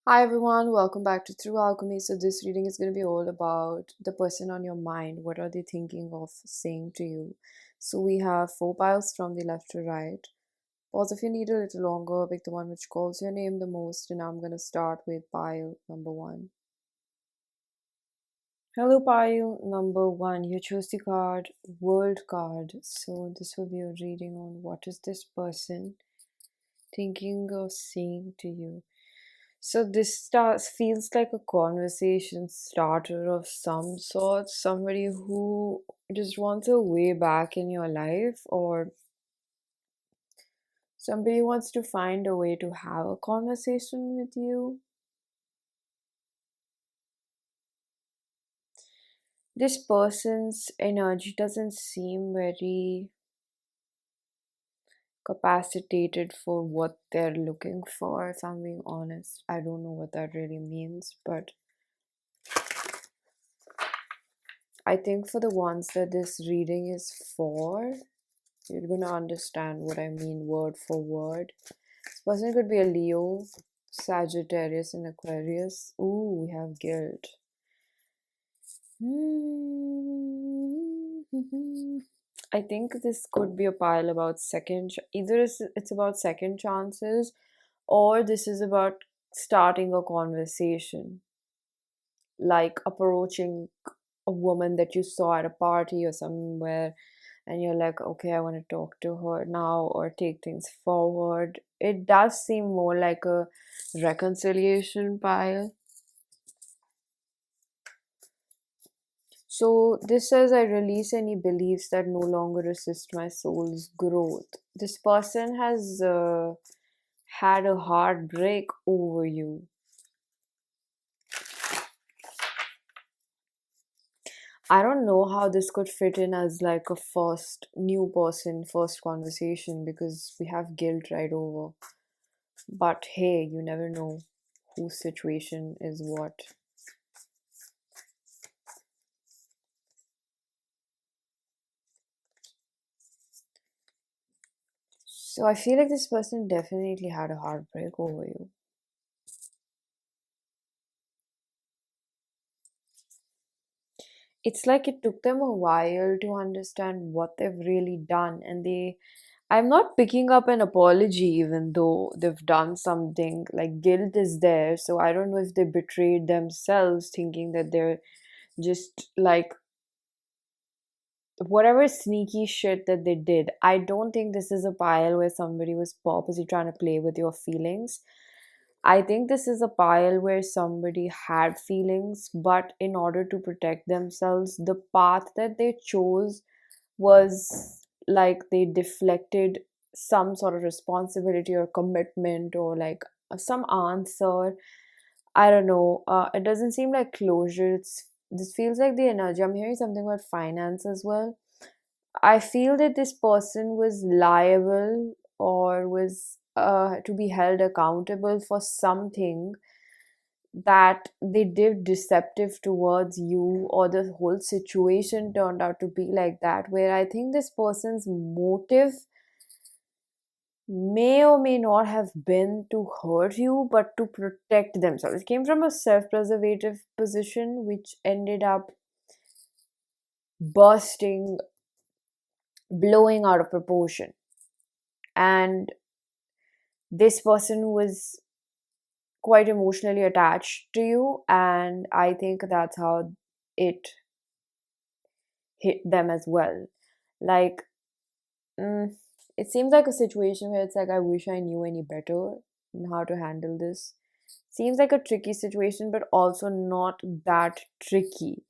Hi everyone, welcome back to Through Alchemy. So this reading is going to be all about the person on your mind. What are they thinking of saying to you? So we have four piles from the left to right. Pause if you need a little longer, pick the one which calls your name the most, and I'm going to start with pile number one. Hello pile number one, you chose the card World card. So this will be a reading on what is this person thinking of saying to you. So this feels like a conversation starter of some sort, somebody who just wants a way back in your life, or somebody wants to find a way to have a conversation with you. This person's energy doesn't seem very capacitated for what they're looking for, if I'm being honest. I don't know what that really means, but I think for the ones that this reading is for, you're gonna understand what I mean word for word. This person could be a Leo, Sagittarius, and Aquarius. Ooh, we have guilt. I think this could be a pile about either it's about second chances, or this is about starting a conversation, like approaching a woman that you saw at a party or somewhere, and you're like, okay, I want to talk to her now or take things forward. It does seem more like a reconciliation pile. So this says, I release any beliefs that no longer assist my soul's growth. This person has had a heartbreak over you. I don't know how this could fit in as like a first new person, first conversation, because we have guilt right over. But hey, you never know whose situation is what. So I feel like this person definitely had a heartbreak over you. It's like it took them a while to understand what they've really done, and I'm not picking up an apology even though they've done something. Like, guilt is there, so I don't know if they betrayed themselves thinking that they're just like whatever sneaky shit that they did. I don't think this is a pile where somebody was purposely trying to play with your feelings. I think this is a pile where somebody had feelings, but in order to protect themselves, the path that they chose was like they deflected some sort of responsibility or commitment, or like some answer. I don't know. It doesn't seem like closure. This feels like the energy. I'm hearing something about finance as well. I feel that this person was liable or was to be held accountable for something that they did deceptive towards you, or the whole situation turned out to be like that, where I think this person's motive may or may not have been to hurt you but to protect themselves. It came from a self-preservative position which ended up bursting, blowing out of proportion. And this person was quite emotionally attached to you, and I think that's how it hit them as well. Like, mm, it seems like a situation where it's like, I wish I knew any better on how to handle this. Seems like a tricky situation, but also not that tricky.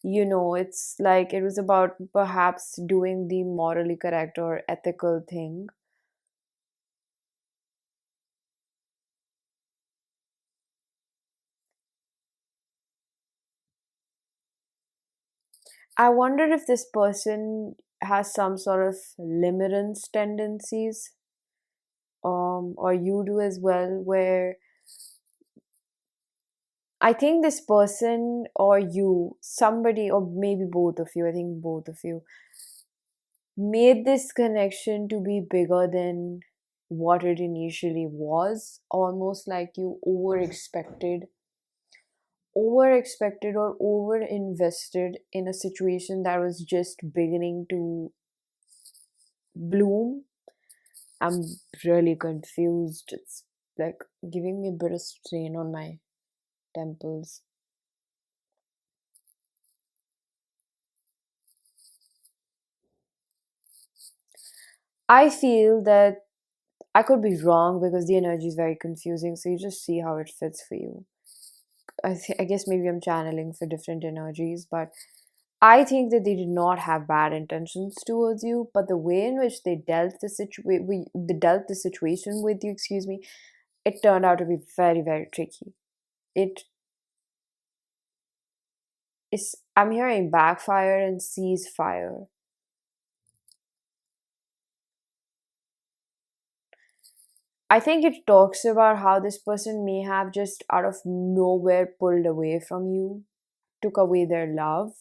It's like it was about perhaps doing the morally correct or ethical thing. I wonder if this person has some sort of limerence tendencies, or you do as well, where I think this person or you, somebody, or maybe both of you, I think both of you, made this connection to be bigger than what it initially was, almost like you over expected or over invested in a situation that was just beginning to bloom. I'm really confused. It's like giving me a bit of strain on my temples. I feel that I could be wrong because the energy is very confusing, so you just see how it fits for you. I guess maybe I'm channeling for different energies, but I think that they did not have bad intentions towards you, but the way in which they dealt the situation with you, excuse me, it turned out to be very, very tricky. It is. I'm hearing backfire and ceasefire. I think it talks about how this person may have just out of nowhere pulled away from you, took away their love.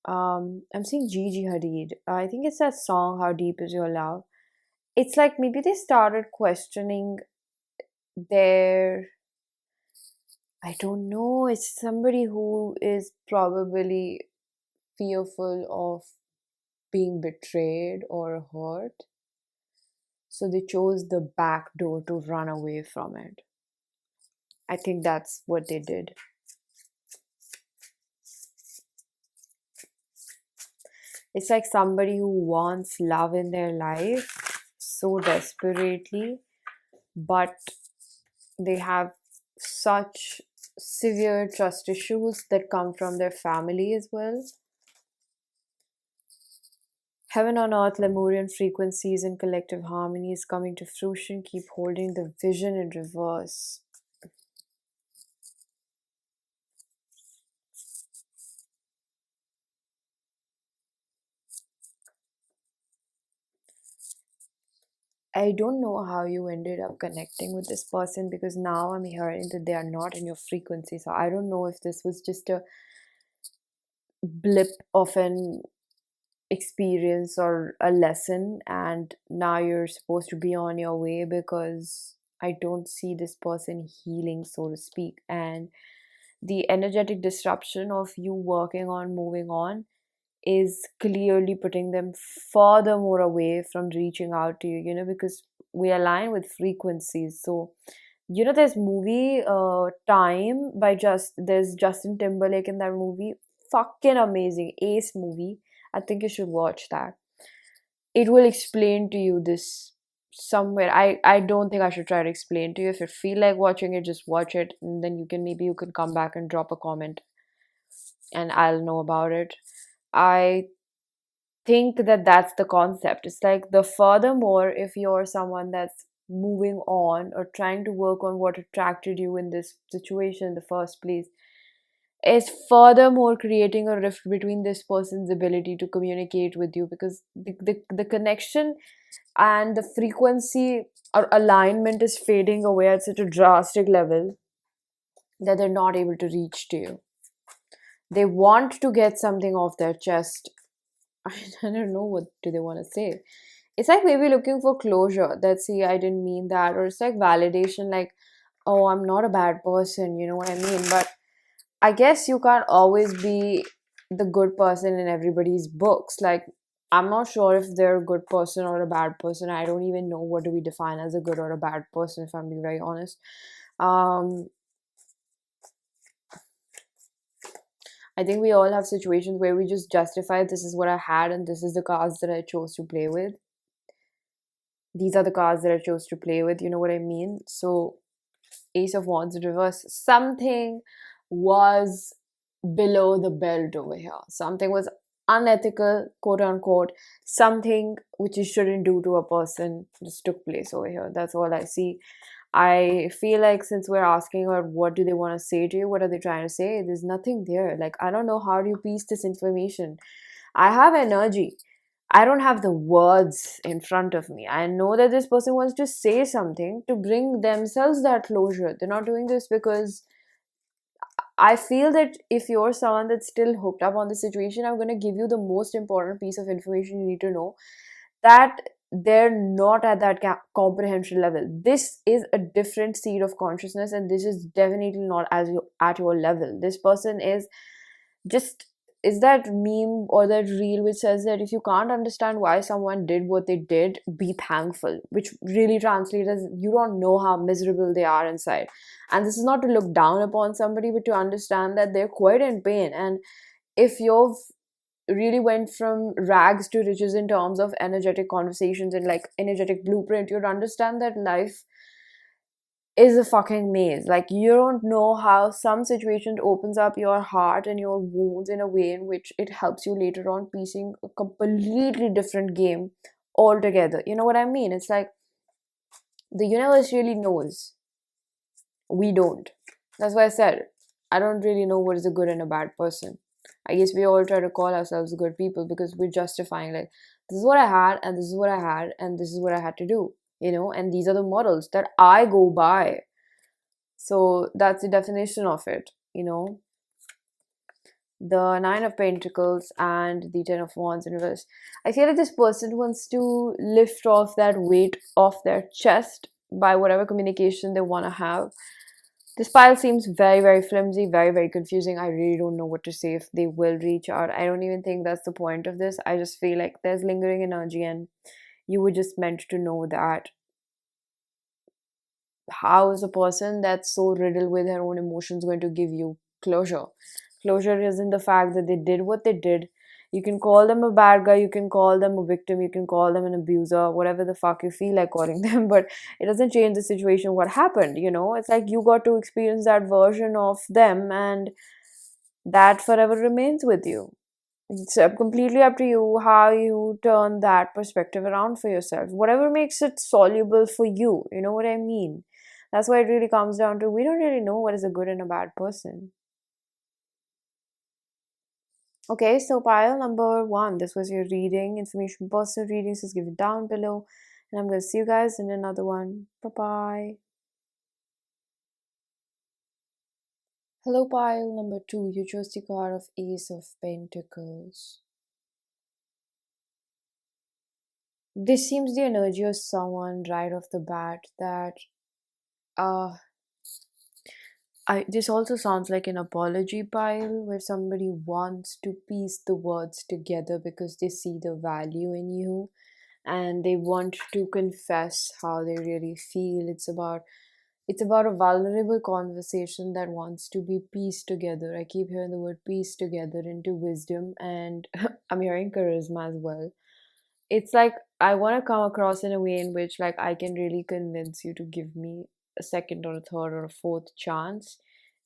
I'm seeing Gigi Hadid. I think it's that song, How Deep Is Your Love? It's like maybe they started questioning their, I don't know, it's somebody who is probably fearful of being betrayed or hurt. So they chose the back door to run away from it. I think that's what they did. It's like somebody who wants love in their life so desperately, but they have such severe trust issues that come from their family as well. Heaven on earth, Lemurian frequencies and collective harmony is coming to fruition. Keep holding the vision in reverse. I don't know how you ended up connecting with this person because now I'm hearing that they are not in your frequency. So I don't know if this was just a blip of an experience or a lesson and now you're supposed to be on your way, because I don't see this person healing, so to speak. And the energetic disruption of you working on moving on is clearly putting them further more away from reaching out to you, because we align with frequencies. So there's movie Time by there's Justin Timberlake in that movie. Fucking amazing, ace movie. I think you should watch that. It will explain to you this somewhere. I don't think I should try to explain to you. If you feel like watching it, just watch it, and then you can come back and drop a comment and I'll know about it. I think that that's the concept. It's like, the furthermore, if you're someone that's moving on or trying to work on what attracted you in this situation in the first place, is furthermore creating a rift between this person's ability to communicate with you, because the connection and the frequency or alignment is fading away at such a drastic level that they're not able to reach to you. They want to get something off their chest. I don't know, what do they want to say. It's like maybe looking for closure, that, see, I didn't mean that. Or it's like validation, like, oh, I'm not a bad person, you know what I mean? But I guess you can't always be the good person in everybody's books. Like, I'm not sure if they're a good person or a bad person. I don't even know what do we define as a good or a bad person, if I'm being very honest. um I think we all have situations where we just justify, this is what I had and this is the cards that I chose to play with. These are the cards that I chose to play with, you know what I mean? So, Ace of Wands in reverse. Something was below the belt over here. Something was unethical, quote unquote. Something which you shouldn't do to a person just took place over here. That's all I see. I feel like since we're asking her what do they want to say to you, what are they trying to say, there's nothing there. Like, I don't know, how do you piece this information? I have energy. I don't have the words in front of me. I know that this person wants to say something to bring themselves that closure. They're not doing this because I feel that if you're someone that's still hooked up on the situation, I'm going to give you the most important piece of information you need to know, that they're not at that comprehension level. This is a different seed of consciousness, and this is definitely not as you at your level. This person is just, is that meme or that reel which says that if you can't understand why someone did what they did, be thankful, which really translates as you don't know how miserable they are inside. And this is not to look down upon somebody, but to understand that they're quite in pain. And if you've really went from rags to riches in terms of energetic conversations and like energetic blueprint, you'd understand that life is a fucking maze. Like, you don't know how some situation opens up your heart and your wounds in a way in which it helps you later on piecing a completely different game altogether. You know what I mean? It's like the universe really knows. We don't. That's why I said I don't really know what is a good and a bad person. I guess we all try to call ourselves good people because we're justifying, like, this is what I had, and this is what I had, and this is what I had to do, and these are the models that I go by. So that's the definition of it. The Nine of Pentacles and the Ten of Wands in reverse. I feel like this person wants to lift off that weight off their chest by whatever communication they want to have. This pile seems very, very flimsy, very, very confusing. I really don't know what to say if they will reach out. I don't even think that's the point of this. I just feel like there's lingering energy, and you were just meant to know that. How is a person that's so riddled with her own emotions going to give you closure? Closure isn't the fact that they did what they did. You can call them a bad guy, you can call them a victim, you can call them an abuser, whatever the fuck you feel like calling them, but it doesn't change the situation. What happened? It's like you got to experience that version of them, and that forever remains with you. It's completely up to you how you turn that perspective around for yourself. Whatever makes it soluble for you. You know what I mean? That's why it really comes down to, we don't really know what is a good and a bad person. Okay, so pile number 1. This was your reading. Information personal readings is given down below. And I'm going to see you guys in another one. Bye-bye. Hello, pile number 2. You chose the card of Ace of Pentacles. This seems the energy of someone right off the bat that this also sounds like an apology pile where somebody wants to piece the words together because they see the value in you, and they want to confess how they really feel. It's about a vulnerable conversation that wants to be pieced together. I keep hearing the word piece together into wisdom, and I'm hearing charisma as well. It's like I want to come across in a way in which, like, I can really convince you to give me a second or a third or a fourth chance.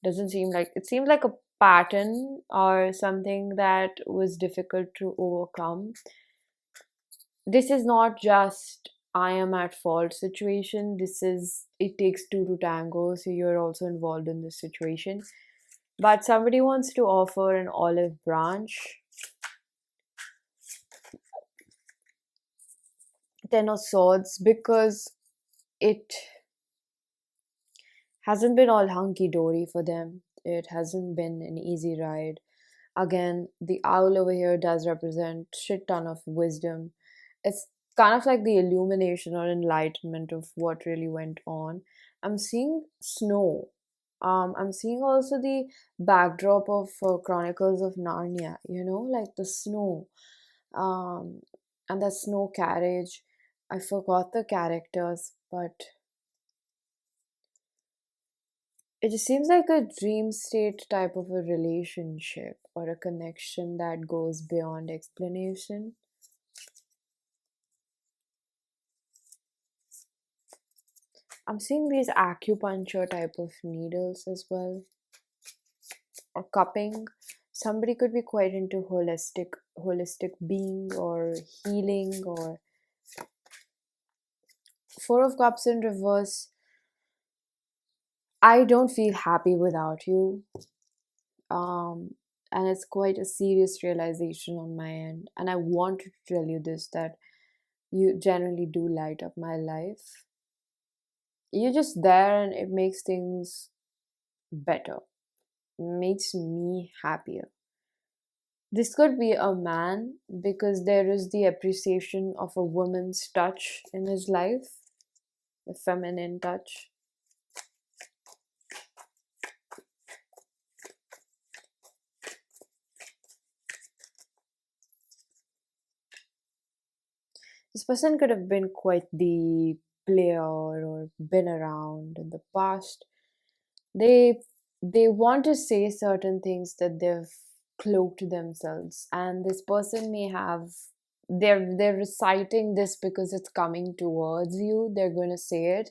Doesn't seem like it seems like a pattern or something that was difficult to overcome. This is not just I am at fault situation. This is it takes two to tango, so you're also involved in this situation. But somebody wants to offer an olive branch. Ten of Swords, because it hasn't been all hunky dory for them. It hasn't been an easy ride. Again, the owl over here does represent shit ton of wisdom. It's kind of like the illumination or enlightenment of what really went on. I'm seeing snow. I'm seeing also the backdrop of Chronicles of Narnia. Like the snow, um, and the snow carriage. I forgot the characters, but it just seems like a dream state type of a relationship or a connection that goes beyond explanation. I'm seeing these acupuncture type of needles as well, or cupping. Somebody could be quite into holistic being or healing, or Four of Cups in reverse. I don't feel happy without you. Um, and it's quite a serious realization on my end. And I want to tell you this, that you generally do light up my life. You're just there, and it makes things better, makes me happier. This could be a man because there is the appreciation of a woman's touch in his life, the feminine touch. This person could have been quite the player or been around in the past. They they want to say certain things that they've cloaked themselves, and this person may have, they're reciting this because it's coming towards you. They're going to say it.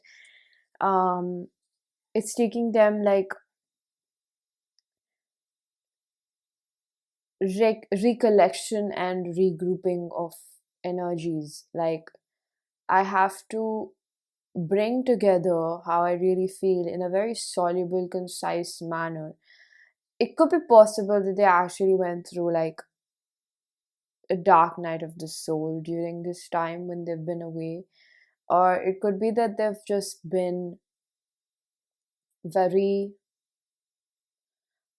It's taking them like recollection and regrouping of energies. Like, I have to bring together how I really feel in a very soluble, concise manner. It could be possible that they actually went through like a dark night of the soul during this time when they've been away, or it could be that they've just been very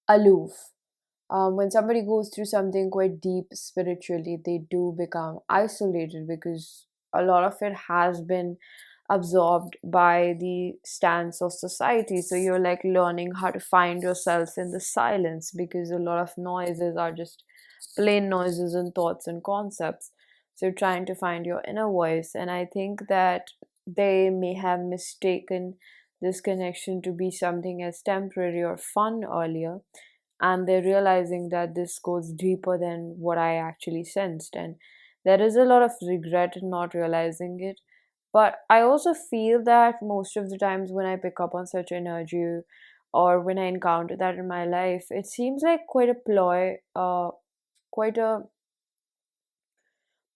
aloof. When somebody goes through something quite deep spiritually, they do become isolated because a lot of it has been absorbed by the stance of society. So you're like learning how to find yourself in the silence because a lot of noises are just plain noises and thoughts and concepts. So you're trying to find your inner voice. And I think that they may have mistaken this connection to be something as temporary or fun earlier, and they're realizing that this goes deeper than what I actually sensed. And there is a lot of regret in not realizing it. But I also feel that most of the times when I pick up on such energy or when I encounter that in my life, it seems like quite a ploy, quite a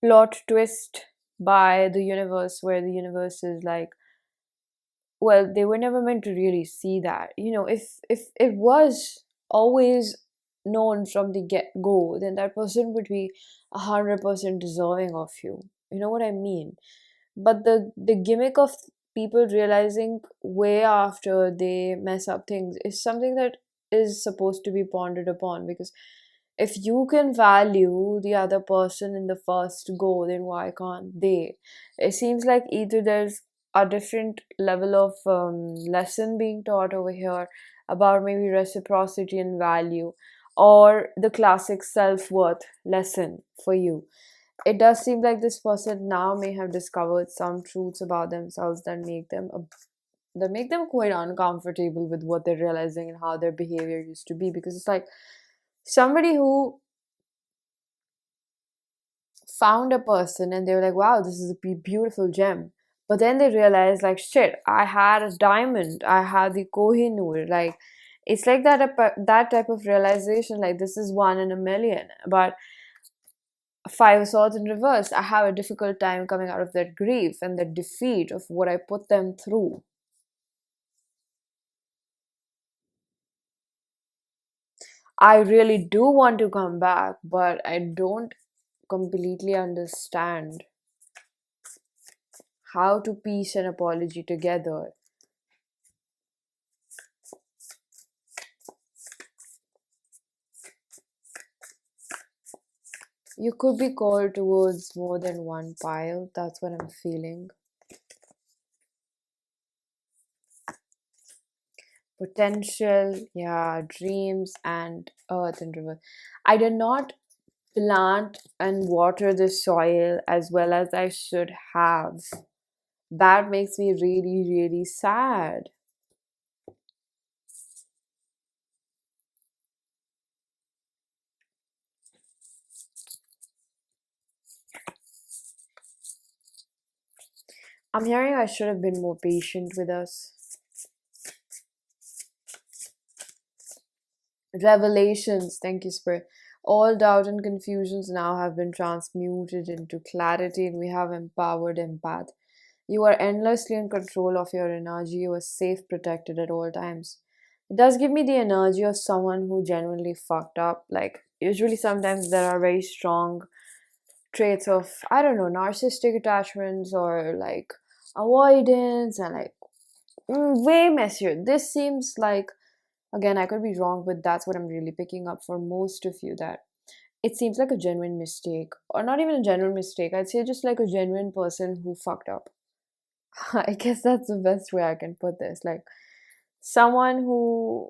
plot twist by the universe, where the universe is like, well, they were never meant to really see that. If it was always known from the get-go, then that person would be 100% deserving of you. You know what I mean? But the gimmick of people realizing way after they mess up things is something that is supposed to be pondered upon, because if you can value the other person in the first go, then why can't they? It seems like either there's a different level of lesson being taught over here about maybe reciprocity and value, or the classic self-worth lesson for you. It does seem like this person now may have discovered some truths about themselves that make them quite uncomfortable with what they're realizing and how their behavior used to be, because it's like somebody who found a person and they were like, wow, this is a beautiful gem. But then they realized, like, shit, I had a diamond, I had the Kohinoor. Like, it's like that type of realization, like, this is one in a million. But Five of Swords in reverse, I have a difficult time coming out of that grief and that defeat of what I put them through. I really do want to come back, but I don't completely understand how to piece an apology together. You could be called towards more than one pile. That's what I'm feeling. Potential, yeah, dreams and earth and river. I did not plant and water the soil as well as I should have. That makes me really, really sad. I'm hearing I should have been more patient with us. Revelations, thank you, Spirit. All doubt and confusions now have been transmuted into clarity, and we have empowered empath. You are endlessly in control of your energy. You are safe, protected at all times. It does give me the energy of someone who genuinely fucked up. Like, usually, sometimes there are very strong traits of, I don't know, narcissistic attachments or like avoidance and like way messier. This seems like, again, I could be wrong, but that's what I'm really picking up for most of you, that it seems like a genuine mistake, or not even a genuine mistake. I'd say just like a genuine person who fucked up. I guess that's the best way I can put this. Like someone who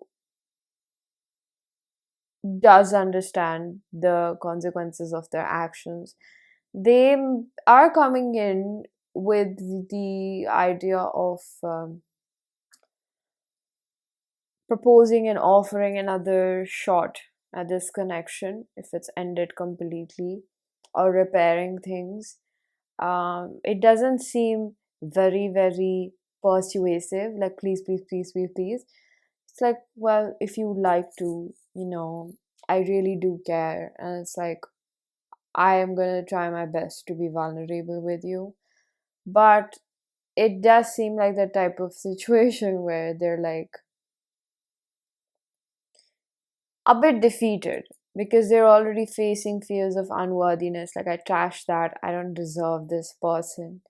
does understand the consequences of their actions. They are coming in with the idea of proposing and offering another shot at this connection if it's ended completely, or repairing things. It doesn't seem very, very persuasive, like, please, please, please, please, please. It's like, well, if you like to, I really do care. And it's like, I am gonna try my best to be vulnerable with you. But it does seem like the type of situation where they're like a bit defeated because they're already facing fears of unworthiness. Like, I trashed that, I don't deserve this person.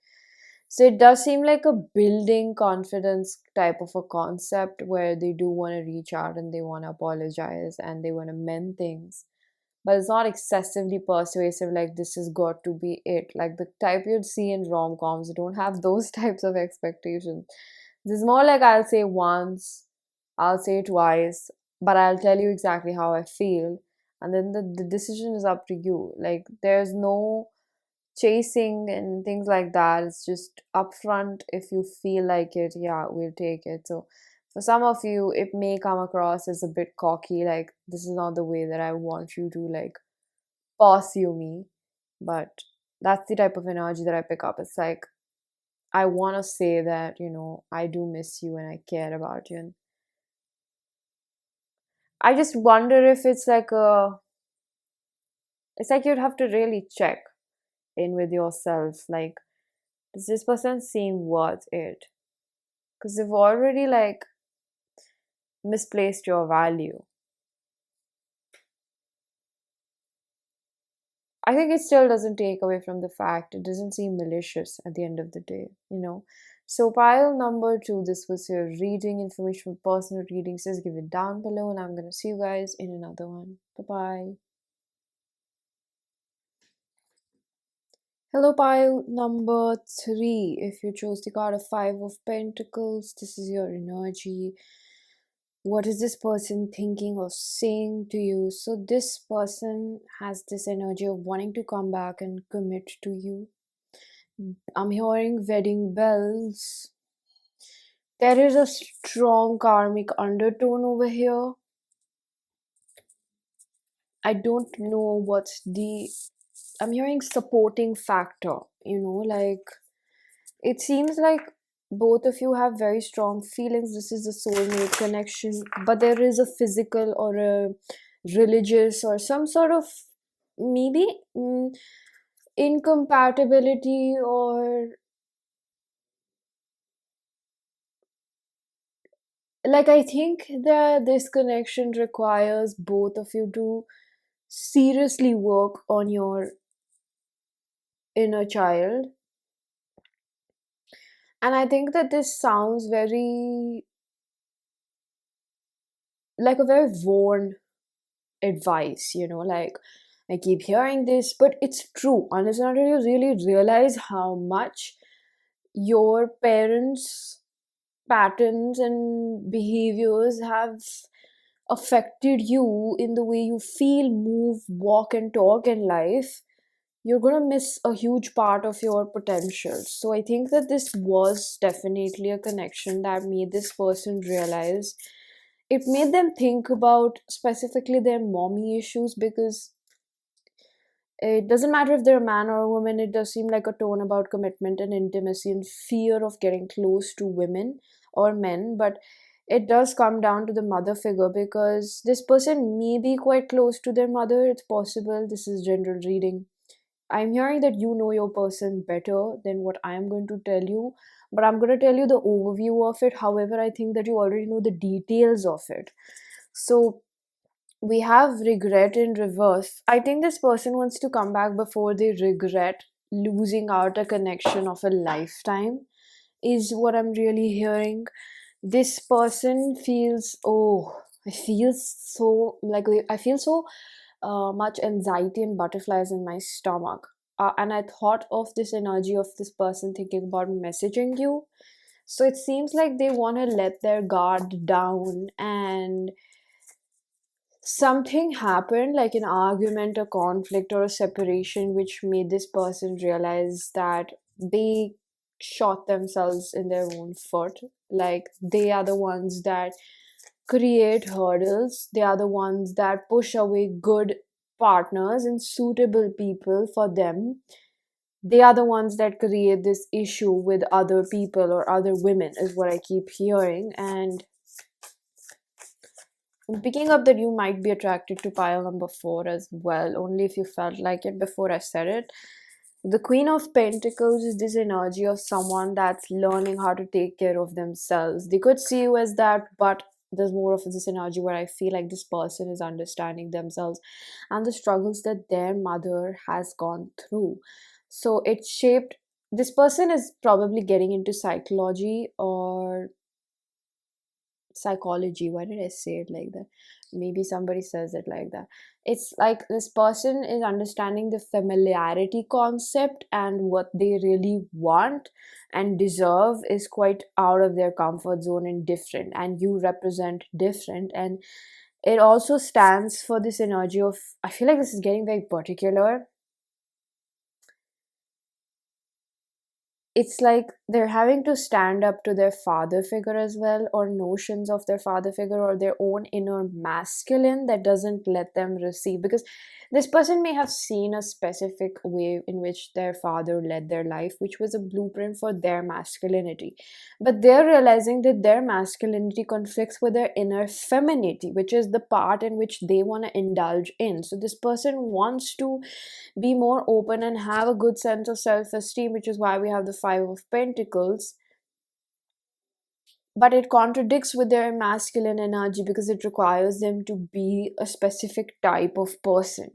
So it does seem like a building confidence type of a concept where they do want to reach out and they want to apologize and they want to mend things. But it's not excessively persuasive, like this has got to be it. Like the type you'd see in rom coms, don't have those types of expectations. This is more like I'll say once, I'll say twice, but I'll tell you exactly how I feel. And then the decision is up to you. Like there's no chasing and things like that. It's just upfront. If you feel like it, yeah, we'll take it. So for some of you it may come across as a bit cocky, like this is not the way that I want you to like pursue me. But that's the type of energy that I pick up. It's like I want to say that, I do miss you and I care about you. And I just wonder if it's like you'd have to really check in with yourself, like, does this person seem worth it? Because they've already like misplaced your value. I think it still doesn't take away from the fact it doesn't seem malicious at the end of the day. So pile number 2, this was your reading. Information for personal readings is given down below, and I'm gonna see you guys in another one. Bye bye. Hello, pile number 3. If you chose the card of 5 of Pentacles, this is your energy. What is this person thinking or saying to you? So this person has this energy of wanting to come back and commit to you. I'm hearing wedding bells. There is a strong karmic undertone over here. I don't know what's the... I'm hearing supporting factor, like it seems like both of you have very strong feelings. This is a soulmate connection, but there is a physical or a religious or some sort of maybe incompatibility, or like I think that this connection requires both of you to seriously work on your inner child. And I think that this sounds very like a very worn advice, like I keep hearing this, but it's true. Unless and until you really realize how much your parents' patterns and behaviors have affected you in the way you feel, move, walk, and talk in life, you're gonna miss a huge part of your potential. So I think that this was definitely a connection that made this person realize. It made them think about specifically their mommy issues, because it doesn't matter if they're a man or a woman, it does seem like a tone about commitment and intimacy and fear of getting close to women or men. But it does come down to the mother figure, because this person may be quite close to their mother. It's possible. This is general reading. I'm hearing that you know your person better than what I am going to tell you, but I'm going to tell you the overview of it. However, I think that you already know the details of it. So, we have regret in reverse. I think this person wants to come back before they regret losing out a connection of a lifetime, is what I'm really hearing. This person feels, oh, I feel so, like, I feel so much anxiety and butterflies in my stomach. And I thought of this energy of this person thinking about messaging you. So it seems like they want to let their guard down, and something happened, like an argument, a conflict, or a separation, which made this person realize that they shot themselves in their own foot. Like, they are the ones that create hurdles, they are the ones that push away good partners and suitable people for them. They are the ones that create this issue with other people or other women, is what I keep hearing. And I'm picking up that you might be attracted to pile number 4 as well, only if you felt like it before I said it. The Queen of Pentacles is this energy of someone that's learning how to take care of themselves. They could see you as that, but there's more of this energy where I feel like this person is understanding themselves and the struggles that their mother has gone through. So it shaped, this person is probably getting into psychology or psychology. Why did I say it like that? Maybe somebody says it like that. It's like this person is understanding the familiarity concept, and what they really want and deserve is quite out of their comfort zone and different, and you represent different. And it also stands for this energy of, I feel like this is getting very particular. It's like they're having to stand up to their father figure as well, or notions of their father figure, or their own inner masculine that doesn't let them receive. Because this person may have seen a specific way in which their father led their life, which was a blueprint for their masculinity. But they're realizing that their masculinity conflicts with their inner femininity, which is the part in which they want to indulge in. So this person wants to be more open and have a good sense of self-esteem, which is why we have the 5 of Pentacles. But it contradicts with their masculine energy because it requires them to be a specific type of person.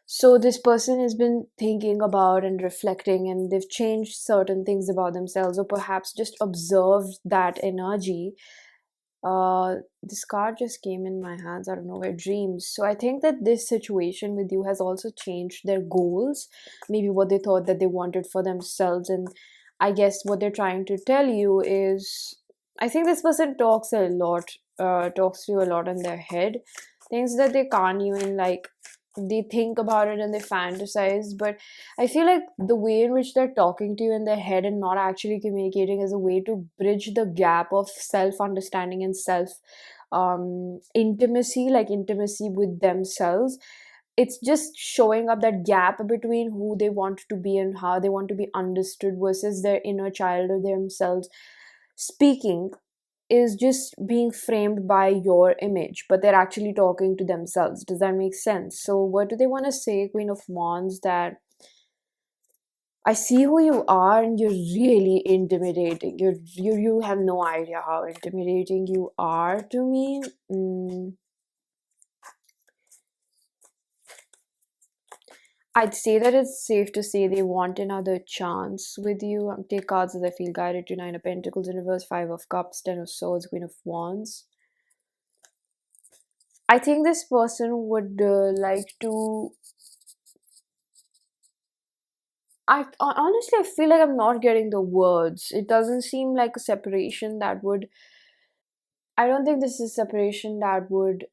So this person has been thinking about and reflecting, and they've changed certain things about themselves, or perhaps just observed that energy. This card just came in my hands out of nowhere, dreams. So I think that this situation with you has also changed their goals, maybe what they thought that they wanted for themselves. And I guess what they're trying to tell you is, I think this person talks a lot, talks to you a lot in their head, things that they can't even, like, they think about it and they fantasize. But I feel like the way in which they're talking to you in their head and not actually communicating is a way to bridge the gap of self understanding and self intimacy, like intimacy with themselves. It's just showing up that gap between who they want to be and how they want to be understood versus their inner child or themselves speaking, is just being framed by your image, but they're actually talking to themselves. Does that make sense? So what do they want to say, Queen of Wands? That I see who you are and you're really intimidating. You have no idea how intimidating you are to me. I'd say that it's safe to say they want another chance with you. Take cards as I feel guided to. 9 of Pentacles in reverse, 5 of Cups, 10 of Swords, Queen of Wands. I think this person would like to. Honestly, I feel like I'm not getting the words. It doesn't seem like a separation that would. I don't think this is separation that would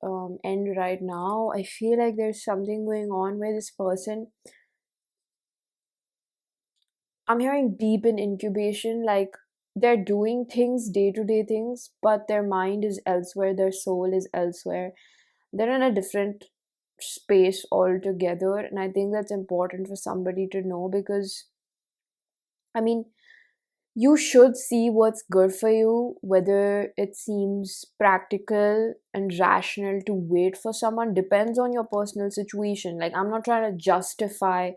end right now. I feel like there's something going on where this person. I'm hearing deep in incubation, like they're doing things, day to day things, but their mind is elsewhere, their soul is elsewhere. They're in a different space altogether, and I think that's important for somebody to know because, I mean, you should see what's good for you, whether it seems practical and rational to wait for someone depends on your personal situation. Like, I'm not trying to justify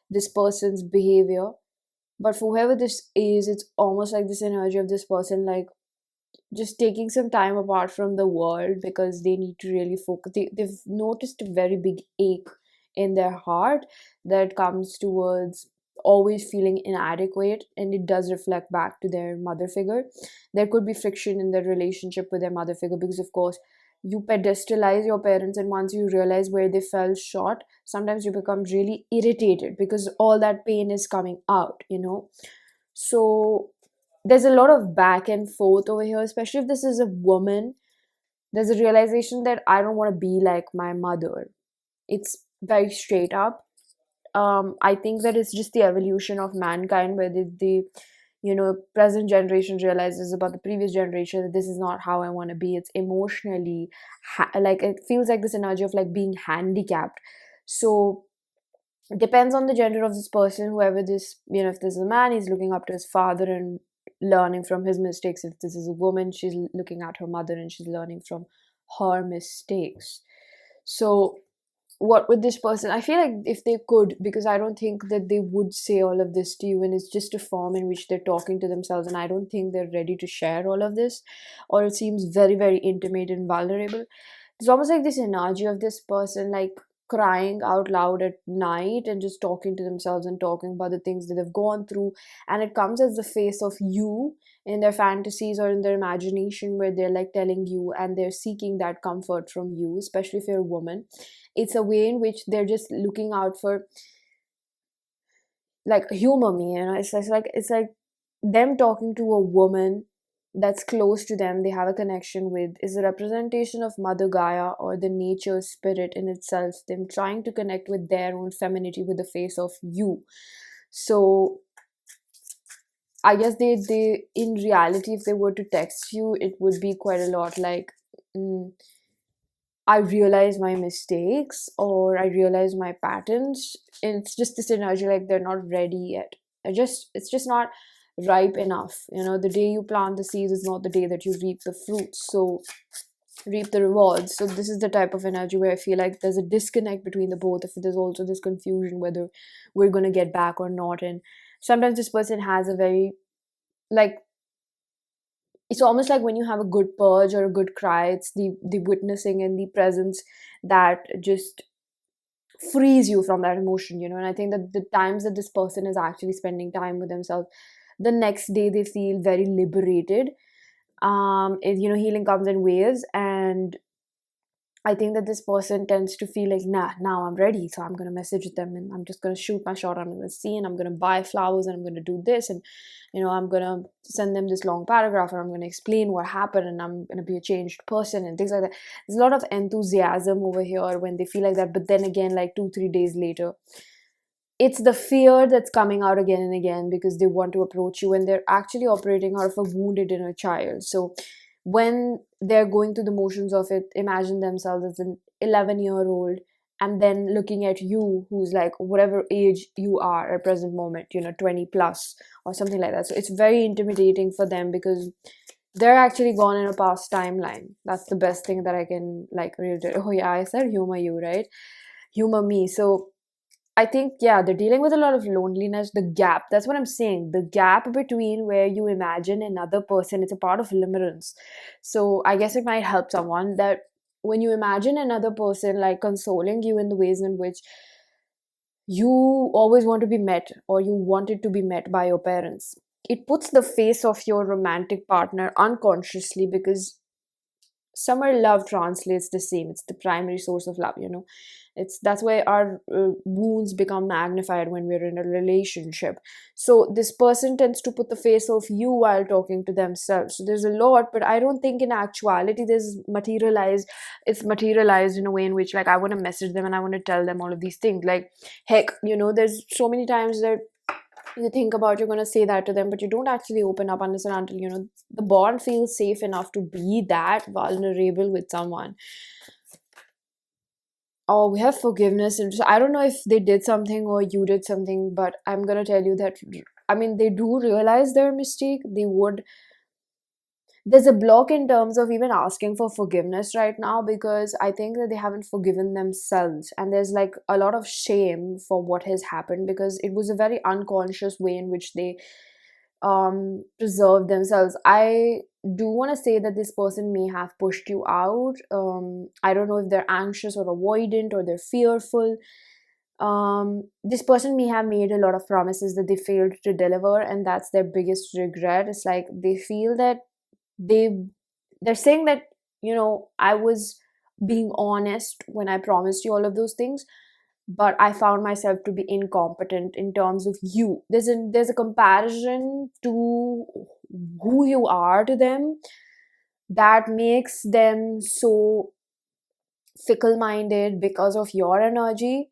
this person's behavior, but for whoever this is, it's almost like this energy of this person, like just taking some time apart from the world because they need to really focus. They've noticed a very big ache in their heart that comes towards always feeling inadequate, and it does reflect back to their mother figure. There could be friction in their relationship with their mother figure because, of course, you pedestalize your parents, and once you realize where they fell short, sometimes you become really irritated because all that pain is coming out, you know. So there's a lot of back and forth over here, especially if this is a woman. There's a realization that I don't want to be like my mother. It's very straight up. I think that it's just the evolution of mankind, where the present generation realizes about the previous generation that this is not how I want to be. It's emotionally like it feels like this energy of like being handicapped. So it depends on the gender of this person. Whoever this, if this is a man, he's looking up to his father and learning from his mistakes. If this is a woman, she's looking at her mother and she's learning from her mistakes. So what would this person, I feel like if they could, because I don't think that they would say all of this to you, and it's just a form in which they're talking to themselves, and I don't think they're ready to share all of this, or it seems very, very intimate and vulnerable. It's almost like this energy of this person like crying out loud at night and just talking to themselves and talking about the things that they've gone through, and it comes as the face of you in their fantasies or in their imagination, where they're like telling you and they're seeking that comfort from you, especially if you're a woman. It's a way in which they're just looking out for, like, humor me, it's like them talking to a woman that's close to them, they have a connection with, is a representation of Mother Gaia, or the nature spirit in itself, them trying to connect with their own femininity with the face of you. So I guess they in reality, if they were to text you, it would be quite a lot like, mm, I realize my mistakes, or I realize my patterns. And it's just this energy like they're not ready yet. It's just not ripe enough. The day you plant the seeds is not the day that you reap the fruits. So reap the rewards. So this is the type of energy where I feel like there's a disconnect between the both. If there's also this confusion whether we're gonna get back or not. And sometimes this person has a very, like, it's almost like when you have a good purge or a good cry, it's the witnessing and the presence that just frees you from that emotion. And I think that the times that this person is actually spending time with themselves, the next day they feel very liberated. Healing comes in waves, and I think that this person tends to feel like, nah, now I'm ready. So I'm going to message them and I'm just going to shoot my shot. I'm going to see, and I'm going to buy flowers, and I'm going to do this. And, I'm going to send them this long paragraph, and I'm going to explain what happened, and I'm going to be a changed person and things like that. There's a lot of enthusiasm over here when they feel like that. But then again, like 2-3 days later, it's the fear that's coming out again and again, because they want to approach you and they're actually operating out of a wounded inner child. So when they're going through the motions of it, imagine themselves as an 11-year-old, and then looking at you, who's like whatever age you are at present moment, 20 plus or something like that. So it's very intimidating for them, because they're actually gone in a past timeline. That's the best thing that I can like reiterate. Oh yeah, I said humor you, right? Humor me. So I think, yeah, they're dealing with a lot of loneliness, the gap. That's what I'm saying. The gap between where you imagine another person, it's a part of limerence. So I guess it might help someone that when you imagine another person like consoling you in the ways in which you always want to be met, or you wanted to be met by your parents, it puts the face of your romantic partner unconsciously, because somewhere love translates the same. It's the primary source of love. That's why our wounds become magnified when we're in a relationship. So this person tends to put the face of you while talking to themselves. So there's a lot, but I don't think in actuality it's materialized in a way in which, like, I want to message them and I want to tell them all of these things. Like, heck, there's so many times that you think about you're going to say that to them, but you don't actually open up unless and until the bond feels safe enough to be that vulnerable with someone. Oh, we have forgiveness, and I don't know if they did something or you did something, but I'm going to tell you that, I mean, they do realize their mistake. There's a block in terms of even asking for forgiveness right now, because I think that they haven't forgiven themselves, and there's like a lot of shame for what has happened, because it was a very unconscious way in which they preserve themselves. I do want to say that this person may have pushed you out. I don't know if they're anxious or avoidant, or they're fearful. This person may have made a lot of promises that they failed to deliver, and that's their biggest regret. It's like they feel that they they're saying that I was being honest when I promised you all of those things, but I found myself to be incompetent in terms of you. There's a comparison to who you are to them that makes them so fickle minded because of your energy,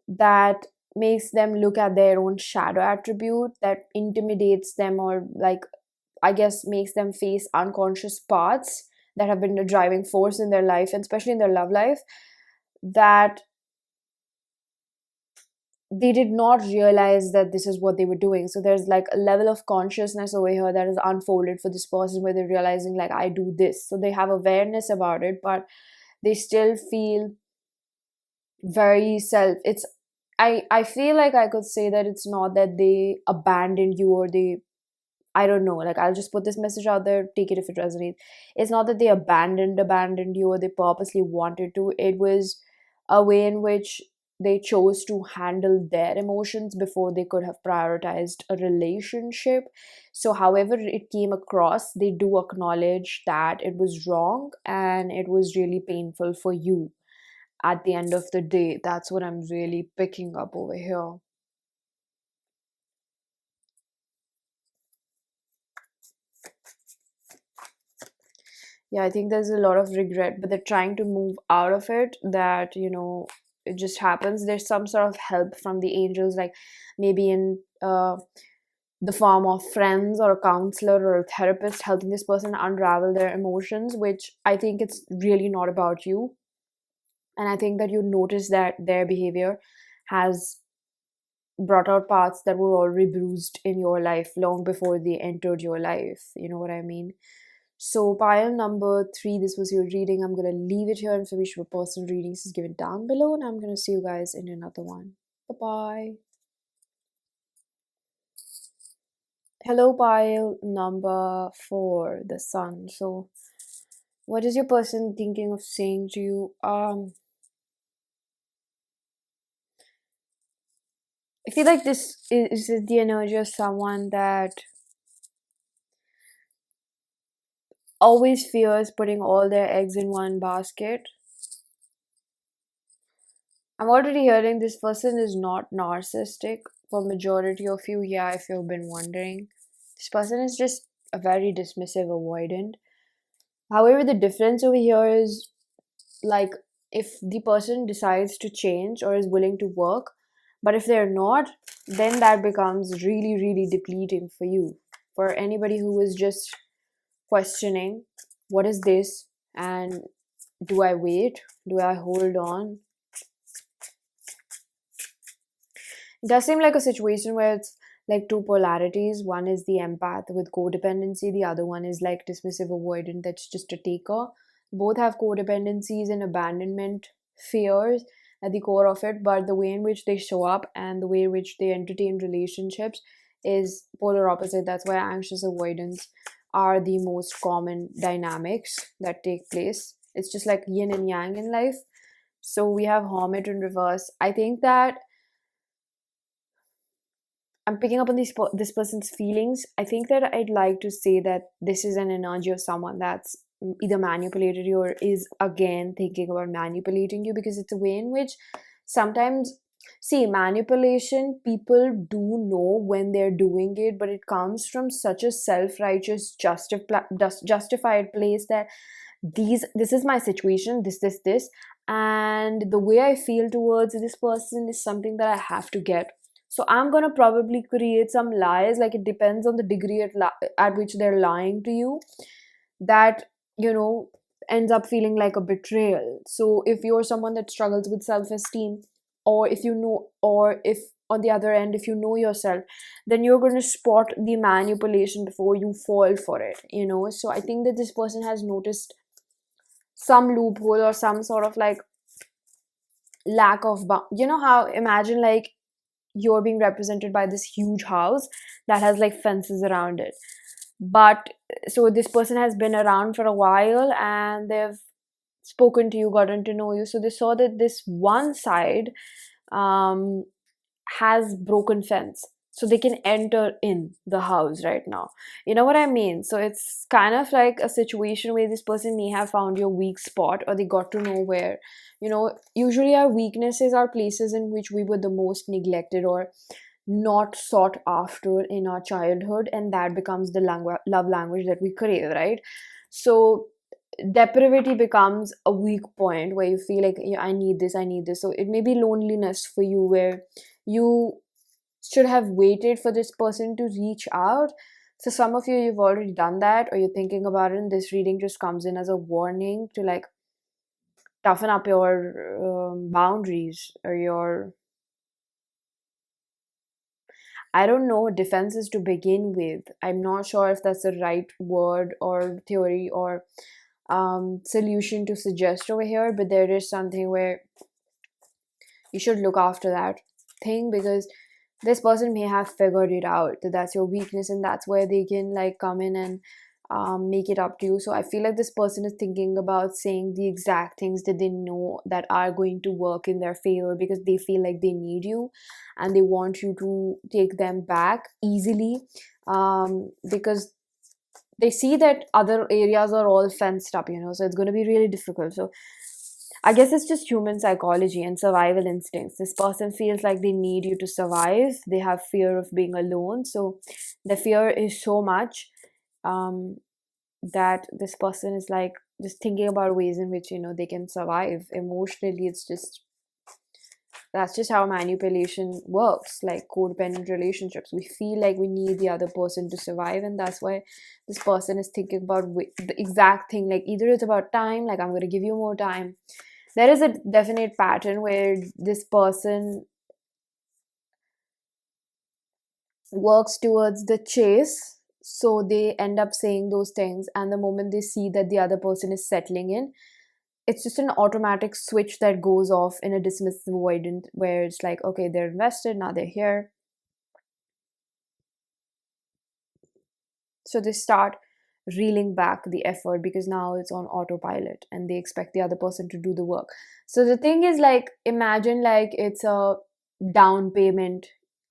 that makes them look at their own shadow attribute, that intimidates them, or like, I guess, makes them face unconscious parts that have been the driving force in their life, and especially in their love life, that they did not realize that this is what they were doing. So there's like a level of consciousness over here that is unfolded for this person, where they're realizing, like, I do this. So they have awareness about it, but they still feel very self it's I feel like I could say that it's not that they abandoned you, or they, I don't know, like, I'll just put this message out there, take it if it resonates. It's not that they abandoned you, or they purposely wanted to. It was a way in which they chose to handle their emotions before they could have prioritized a relationship. So however it came across, they do acknowledge that it was wrong and it was really painful for you at the end of the day. That's what I'm really picking up over here. Yeah, I think there's a lot of regret, but they're trying to move out of it. That, it just happens. There's some sort of help from the angels, like maybe in the form of friends or a counselor or a therapist, helping this person unravel their emotions, which I think it's really not about you. And I think that you notice that their behavior has brought out parts that were already bruised in your life long before they entered your life. You know what I mean? So, pile number 3, this was your reading. I'm going to leave it here. Information for personal readings is given down below, and I'm going to see you guys in another one. Bye bye. Hello, pile number 4, the sun. So, what is your person thinking of saying to you? I feel like this is the energy of someone that always fears putting all their eggs in one basket. I'm already hearing this person is not narcissistic for majority of you. Yeah, if you've been wondering, this person is just a very dismissive, avoidant. However, the difference over here is, like, if the person decides to change or is willing to work, but if they're not, then that becomes really, really depleting for you. For anybody who is just questioning, what is this, and do I wait, do I hold on? It does seem like a situation where it's like two polarities. One is the empath with codependency, the other one is like dismissive avoidant that's just a taker. Both have codependencies and abandonment fears at the core of it, but the way in which they show up and the way in which they entertain relationships is polar opposite. That's why anxious avoidance are the most common dynamics that take place. It's just like yin and yang in life. So we have Hermit in reverse. I think that I'm picking up on this person's feelings. I think that I'd like to say that this is an energy of someone that's either manipulated you or is again thinking about manipulating you, because it's a way in which sometimes, see, manipulation, people do know when they're doing it, but it comes from such a self-righteous justified place that this is my situation, this, and the way I feel towards this person is something that I have to get. So I'm gonna probably create some lies, like it depends on the degree at which they're lying to you, that, ends up feeling like a betrayal. So if you're someone that struggles with self-esteem, or if on the other end, if you know yourself, then you're going to spot the manipulation before you fall for it. So I think that this person has noticed some loophole or some sort of like lack of how, imagine, like, you're being represented by this huge house that has like fences around it, but so this person has been around for a while and they've spoken to you, gotten to know you, so they saw that this one side has broken fence. so they can enter in the house right now. You know what I mean? So it's kind of like a situation where this person may have found your weak spot, or they got to know where, usually our weaknesses are places in which we were the most neglected or not sought after in our childhood, and that becomes the love language that we crave, right? So depravity becomes a weak point where you feel like, yeah, I need this. So it may be loneliness for you, where you should have waited for this person to reach out. So some of you, you've already done that, or you're thinking about it, and this reading just comes in as a warning to like toughen up your boundaries, or your, I don't know, defenses to begin with. I'm not sure if that's the right word or theory or solution to suggest over here, but there is something where you should look after that thing, because this person may have figured it out that that's your weakness, and that's where they can like come in and make it up to you. So I feel like this person is thinking about saying the exact things that they know that are going to work in their favor, because they feel like they need you and they want you to take them back easily, because they see that other areas are all fenced up, so it's going to be really difficult. So I guess it's just human psychology and survival instincts. This person feels like they need you to survive. They have fear of being alone. So the fear is so much um, that this person is like just thinking about ways in which, they can survive emotionally. It's just, that's just how manipulation works, like codependent relationships. We feel like we need the other person to survive, and that's why this person is thinking about the exact thing. Like either it's about time, like I'm going to give you more time. There is a definite pattern where this person works towards the chase, so they end up saying those things, and the moment they see that the other person is settling in, it's just an automatic switch that goes off in a dismissive avoidant, where it's like, okay, they're invested, now they're here. So they start reeling back the effort because now it's on autopilot and they expect the other person to do the work. So the thing is, like, imagine like it's a down payment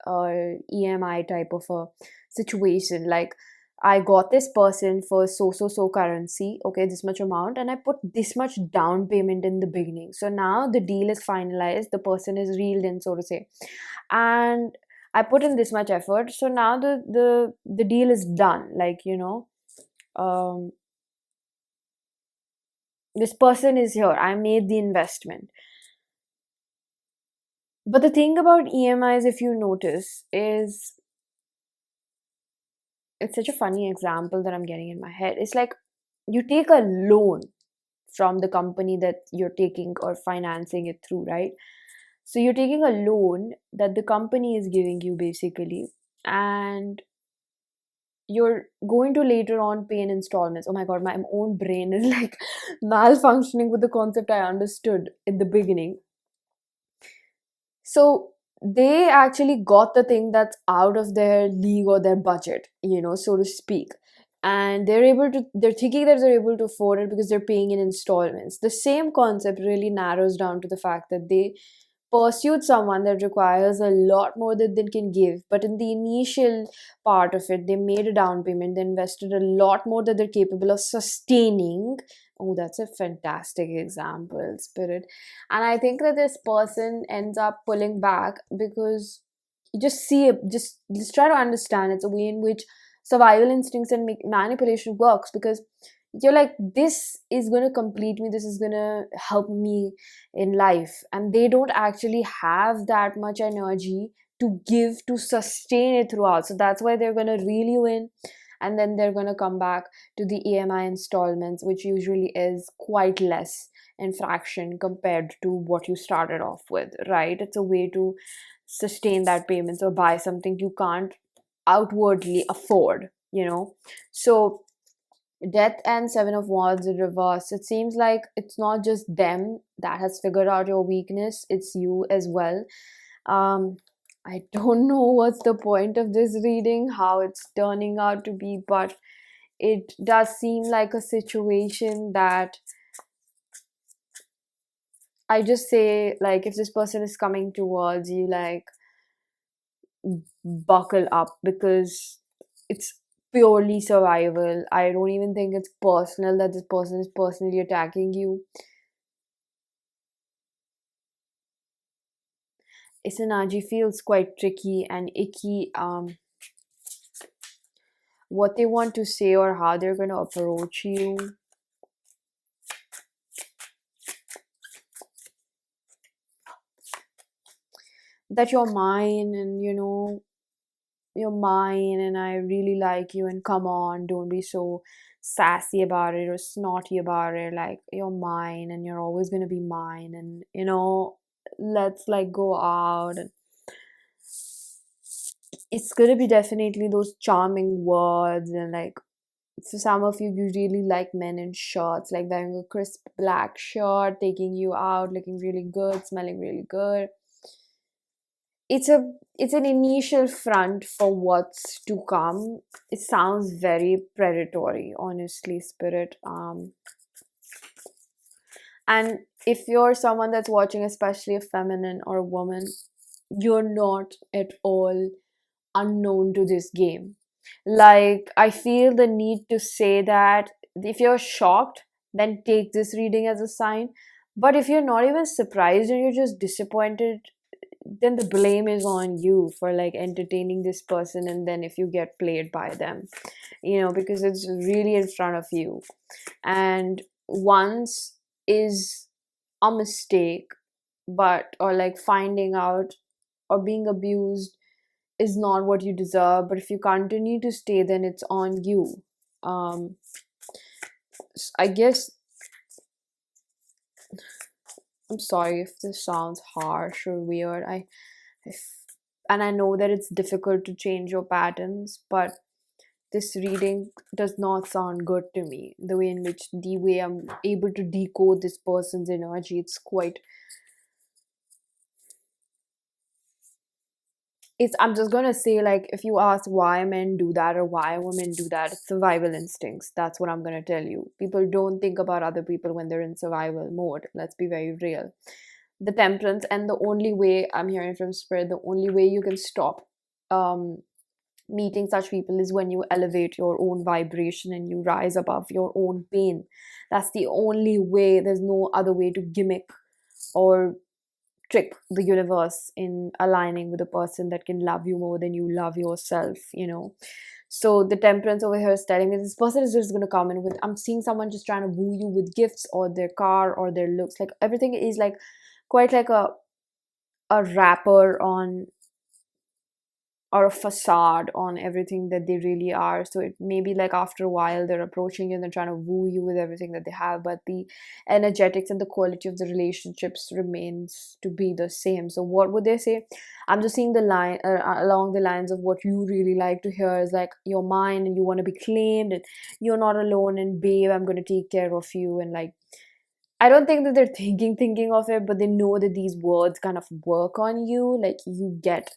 or EMI type of a situation. Like, I got this person for so currency, okay, this much amount, and I put this much down payment in the beginning. So now the deal is finalized, the person is reeled in, so to say, and I put in this much effort. So now the deal is done. Like, um, this person is here. I made the investment. But the thing about EMIs, if you notice, is it's such a funny example that I'm getting in my head. It's like you take a loan from the company that you're taking or financing it through, right? So you're taking a loan that the company is giving you basically, and you're going to later on pay in installments. Oh my god, my own brain is like malfunctioning with the concept I understood in the beginning. So they actually got the thing that's out of their league or their budget, so to speak. And they're thinking that they're able to afford it because they're paying in installments. The same concept really narrows down to the fact that they pursued someone that requires a lot more than they can give. But in the initial part of it, they made a down payment, they invested a lot more that they're capable of sustaining. Oh, that's a fantastic example, Spirit. And I think that this person ends up pulling back because you just see it, just try to understand it's a way in which survival instincts and manipulation works, because you're like, this is going to complete me, this is going to help me in life, and they don't actually have that much energy to give to sustain it throughout. So that's why they're going to reel you in, and then they're going to come back to the EMI installments, which usually is quite less in fraction compared to what you started off with, right? It's a way to sustain that payment or buy something you can't outwardly afford, so Death and Seven of Wands in reverse. It seems like it's not just them that has figured out your weakness, it's you as well. Um, I don't know what's the point of this reading, how it's turning out to be, but it does seem like a situation that I just say, like, if this person is coming towards you, like, buckle up, because it's purely survival. I don't even think it's personal that this person is personally attacking you. This energy feels quite tricky and icky. What they want to say or how they're going to approach you. That you're mine, and you're mine, and I really like you, and come on, don't be so sassy about it or snotty about it. Like, you're mine and you're always going to be mine, and let's like go out. And it's going to be definitely those charming words, and like for some of you, you really like men in shirts, like wearing a crisp black shirt, taking you out, looking really good, smelling really good. It's an initial front for what's to come. It sounds very predatory, honestly, spirit. And if you're someone that's watching, especially a feminine or a woman, you're not at all unknown to this game. Like, I feel the need to say that if you're shocked, then take this reading as a sign. But if you're not even surprised and you're just disappointed, then the blame is on you for like entertaining this person, and then if you get played by them, because it's really in front of you. And once is a mistake, but or like finding out or being abused is not what you deserve. But if you continue to stay, then it's on you. um I guess, I'm sorry if this sounds harsh or weird. If, and I know that it's difficult to change your patterns, but this reading does not sound good to me. The way I'm able to decode this person's energy, I'm just gonna say, like, if you ask why men do that or why women do that, it's survival instincts. That's what I'm gonna tell you. People don't think about other people when they're in survival mode. Let's be very real. The temperance, and the only way I'm hearing from spirit, the only way you can stop um meeting such people is when you elevate your own vibration and you rise above your own pain. That's the only way. There's no other way to gimmick or trick the universe in aligning with a person that can love you more than you love yourself. So the temperance over here is telling me this person is just going to come in with, I'm seeing someone just trying to woo you with gifts or their car or their looks. Like, everything is like quite like a wrapper on, or a facade on everything that they really are. So it may be like after a while they're approaching you and they're trying to woo you with everything that they have, but the energetics and the quality of the relationships remains to be the same. So what would they say? I'm just seeing the line along the lines of what you really like to hear is like, you're mine and you want to be claimed, and you're not alone, and babe, I'm going to take care of you. And like, I don't think that they're thinking of it, but they know that these words kind of work on you. Like, you get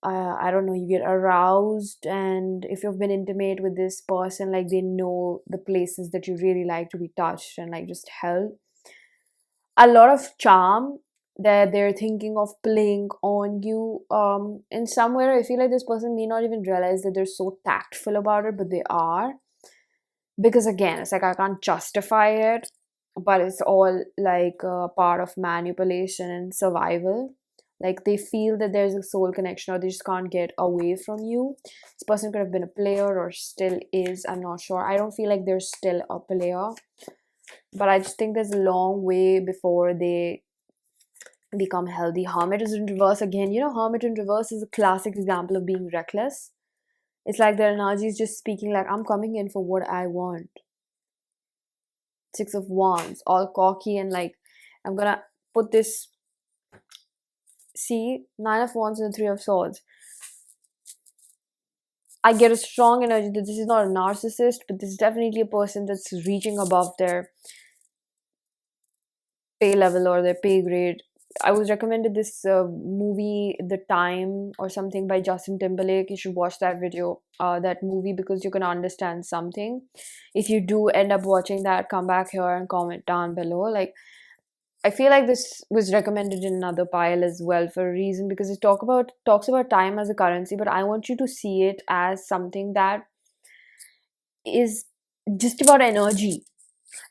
I don't know, you get aroused, and if you've been intimate with this person, like, they know the places that you really like to be touched and like just held. A lot of charm that they're thinking of playing on you. In somewhere, I feel like this person may not even realize that they're so tactful about it, but they are. Because again, it's like I can't justify it, but it's all like a part of manipulation and survival. Like, they feel that there's a soul connection, or they just can't get away from you. This person could have been a player or still is, I'm not sure. I don't feel like they're still a player, but I just think there's a long way before they become healthy. Hermit is in reverse again. Hermit in reverse is a classic example of being reckless. It's like their energy is just speaking like, I'm coming in for what I want. Six of Wands, all cocky and like, I'm gonna put this. See, Nine of Wands and Three of Swords. I get a strong energy that this is not a narcissist, but this is definitely a person that's reaching above their pay level or their pay grade. I was recommended this movie, The Time or something, by Justin Timberlake. You should watch that video, that movie, because you're gonna understand something. If you do end up watching that, come back here and comment down below. Like, I feel like this was recommended in another pile as well for a reason, because it talks about time as a currency, but I want you to see it as something that is just about energy.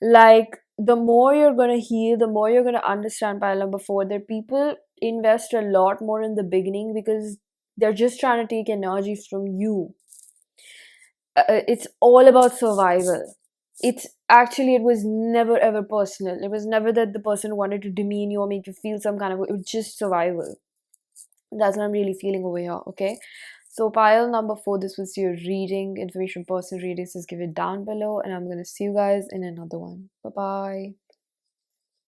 Like, the more you're gonna heal, the more you're gonna understand pile number four, that people invest a lot more in the beginning because they're just trying to take energy from you. It's all about survival. It was never ever personal. It was never that the person wanted to demean you or make you feel some kind of way. It was just survival. That's what I'm really feeling over here. Okay, so pile number four, this was your reading information. Personal readings, just give it down below, and I'm gonna see you guys in another one. Bye bye.